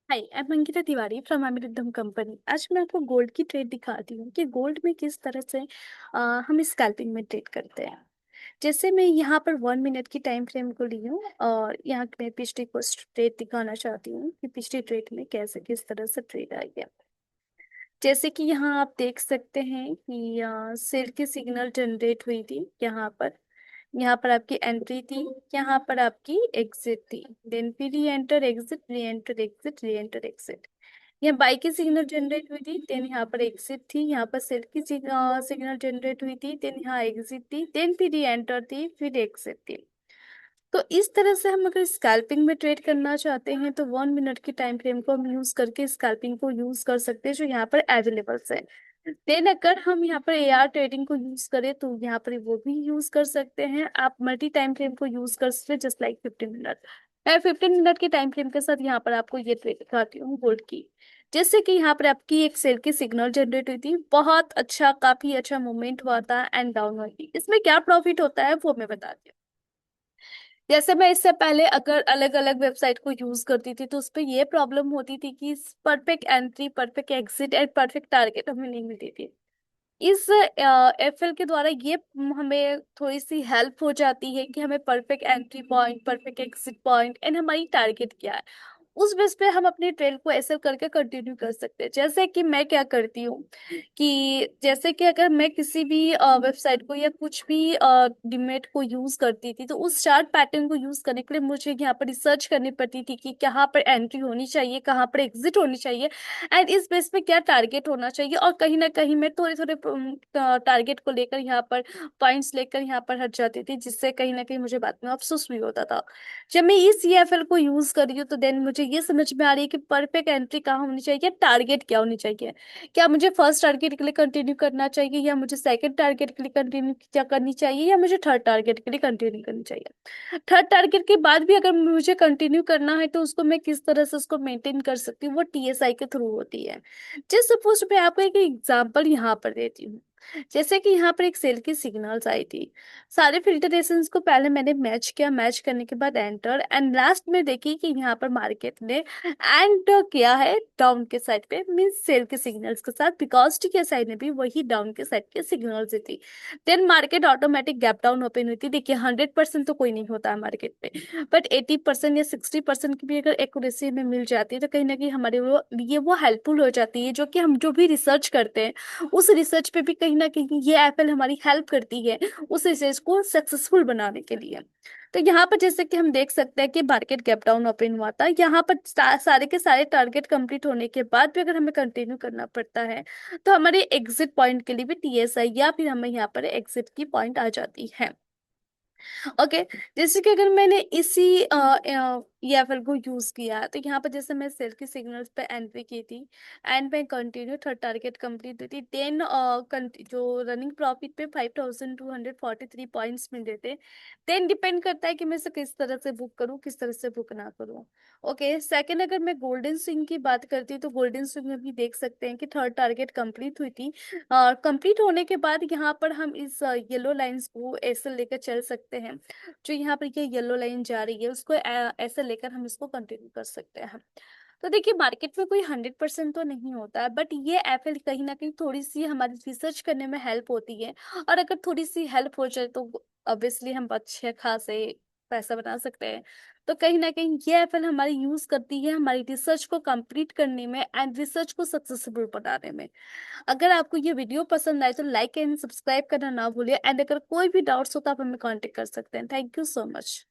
Hi, I am Ankita Tiwari from अमिरदम company. आज मैं आपको गोल्ड की ट्रेड दिखाती हूँ कि गोल्ड में किस तरह से हम स्कैल्पिंग में ट्रेड करते हैं। जैसे मैं यहाँ पर 1 मिनट की टाइम फ्रेम को ली हूँ और यहाँ मैं पिछली को ट्रेड दिखाना चाहती हूँ कि पिछली ट्रेड में कैसे किस तरह से ट्रेड आई है। जैसे कि यहाँ आप देख सकते हैं कि सेल की सिग्नल जनरेट हुई थी यहाँ पर आपकी एंट्री थी, यहाँ पर आपकी एग्जिट थी। देन फिर री एंटर एग्जिट, री एंटर एग्जिट, री एंटर एग्जिट। यहाँ बाई की सिग्नल जनरेट हुई थी, देन यहाँ पर एग्जिट थी। यहाँ पर सेल की सिग्नल जनरेट हुई थी, देन यहाँ एग्जिट थी, देन फिर री एंटर थी, फिर एग्जिट थी। तो इस तरह से हम अगर स्कैल्पिंग में ट्रेड करना चाहते हैं तो 1 मिनट की टाइम फ्रेम को हम यूज करके स्कैल्पिंग को यूज कर सकते हैं, जो यहाँ पर अवेलेबल है। देन अगर हम यहाँ पर एआर ट्रेडिंग को यूज करें तो यहाँ पर वो भी यूज कर सकते हैं। आप मल्टी टाइम फ्रेम को यूज कर सकते हैं, जस्ट लाइक 15 मिनट। मैं 15 मिनट के टाइम फ्रेम के साथ यहाँ पर आपको ये ट्रेड दिखाती हूँ गोल्ड की। जैसे कि यहाँ पर आपकी एक सेल की सिग्नल जनरेट हुई थी, बहुत अच्छा, काफी अच्छा मूवमेंट हुआ था एंड डाउन हुई थी। इसमें क्या प्रॉफिट होता है वो मैं बताती हूँ। जैसे मैं इससे पहले अगर अलग अलग वेबसाइट को यूज करती थी तो उस पर ये प्रॉब्लम होती थी कि perfect entry, perfect exit and perfect target हमें नहीं मिलती थी। इस एफएल के द्वारा ये हमें थोड़ी सी हेल्प हो जाती है कि हमें perfect entry point, perfect exit point and हमारी टारगेट क्या है, उस बेस पे हम अपनी ट्रेल को ऐसे करके कंटिन्यू कर सकते हैं। जैसे कि मैं क्या करती हूँ कि जैसे कि अगर मैं किसी भी वेबसाइट को या कुछ भी डिमेट को यूज करती थी तो उस चार्ट पैटर्न को यूज करने के लिए मुझे यहाँ पर रिसर्च करनी पड़ती थी कि कहाँ पर एंट्री होनी चाहिए, कहाँ पर एग्जिट होनी चाहिए एंड इस बेस पे क्या टारगेट होना चाहिए। और कहीं ना कहीं मैं थोड़े थोड़े टारगेट को लेकर यहाँ पर पॉइंट्स लेकर यहाँ पर हट जाती थी, जिससे कहीं ना कहीं मुझे बाद में अफसोस भी होता था। जब मैं इस सीएफएल को यूज कर रही हूँ तो देन मुझे ये समझ में आ रही है कि परफेक्ट एंट्री कहाँ होनी चाहिए, टारगेट क्या होनी चाहिए। क्या मुझे फर्स्ट टारगेट के लिए कंटिन्यू करना चाहिए, या मुझे सेकंड टारगेट के लिए कंटिन्यू क्या करनी चाहिए, या मुझे थर्ड टारगेट के लिए कंटिन्यू करनी चाहिए। थर्ड टारगेट के बाद भी अगर मुझे कंटिन्यू करना है तो उसको मैं किस तरह से उसको मेंटेन कर सकती हूँ, वो टीएसआई के थ्रू होती है। जस्ट सपोज मैं आपको एक एग्जांपल यहाँ पर देती हूँ। जैसे कि यहाँ पर एक सेल की सिग्नल्स आई थी, सारे फिल्टरेशंस को पहले मैंने मैच किया, मैच करने के बाद एंटर एंड लास्ट में देखी कि यहाँ पर मार्केट ने एंड किया है डाउन के साइड पे, मींस सेल के सिग्नल्स के साथ, बिकॉज टीएसआई ने भी वही डाउन के साइड के सिग्नल्स दी थी। Then market automatic gap down open हुई थी। देखिए 100% तो कोई नहीं होता है मार्केट पे, बट 80% या 60% की भी अगर एक्यूरेसी में मिल जाती है तो कहीं ना कहीं हमारे लिए वो हेल्पफुल हो जाती है। जो कि हम जो भी रिसर्च करते हैं उस रिसर्च पे भी कहीं ना कहीं ये एप्पल हमारी हेल्प करती है उस रिसर्च को सक्सेसफुल बनाने के लिए। तो यहाँ पर जैसे कि हम देख सकते हैं कि मार्केट गैप डाउन ओपन हुआ था, यहाँ पर सारे के सारे टारगेट कंप्लीट होने के बाद भी अगर हमें कंटिन्यू करना पड़ता है तो हमारे एग्जिट पॉइंट के लिए भी टीएसआई या फिर हमें यहाँ पर एग्जिट की पॉइंट आ जाती है। ओके, जैसे कि अगर मैंने इसी ईएफएल को यूज किया तो यहाँ पर जैसे मैं सेल की सिग्नल्स पे एंट्री की थी एंड मैं कंटिन्यू थर्ड टारगेट कंप्लीट हुई थी। देन जो रनिंग प्रॉफिट पे 5243 पॉइंट्स मिल रहे थे। देन डिपेंड करता है कि मैं इसे किस तरह से बुक करूँ, किस तरह से बुक ना करूँ। ओके, सेकंड अगर मैं गोल्डन स्विंग की बात करती हूँ तो गोल्डन स्विंग में भी देख सकते हैं कि थर्ड टारगेट कंप्लीट हुई थी। कंप्लीट होने के बाद यहाँ पर हम इस येलो लाइंस को ऐसे लेकर चल सकते हैं। जो यहाँ पर ये येलो लाइन जा रही है उसको ऐसे लेकर हम इसको कंटिन्यू कर सकते हैं। तो देखिए मार्केट में कोई 100% तो नहीं होता है, बट ये एफएल कहीं ना कहीं थोड़ी सी हमारी रिसर्च करने में हेल्प होती है। और अगर थोड़ी सी हेल्प हो जाए तो ऑब्वियसली हम अच्छे खासे पैसा बना सकते हैं। तो कहीं ना कहीं ये एफएल हमारी यूज करती है हमारी रिसर्च को कंप्लीट करने में एंड रिसर्च को सक्सेसफुल बनाने में। अगर आपको ये वीडियो पसंद आए तो लाइक एंड सब्सक्राइब करना ना भूलिए एंड अगर कोई भी डाउट्स हो तो आप हमें कांटेक्ट कर सकते हैं। Thank you so much.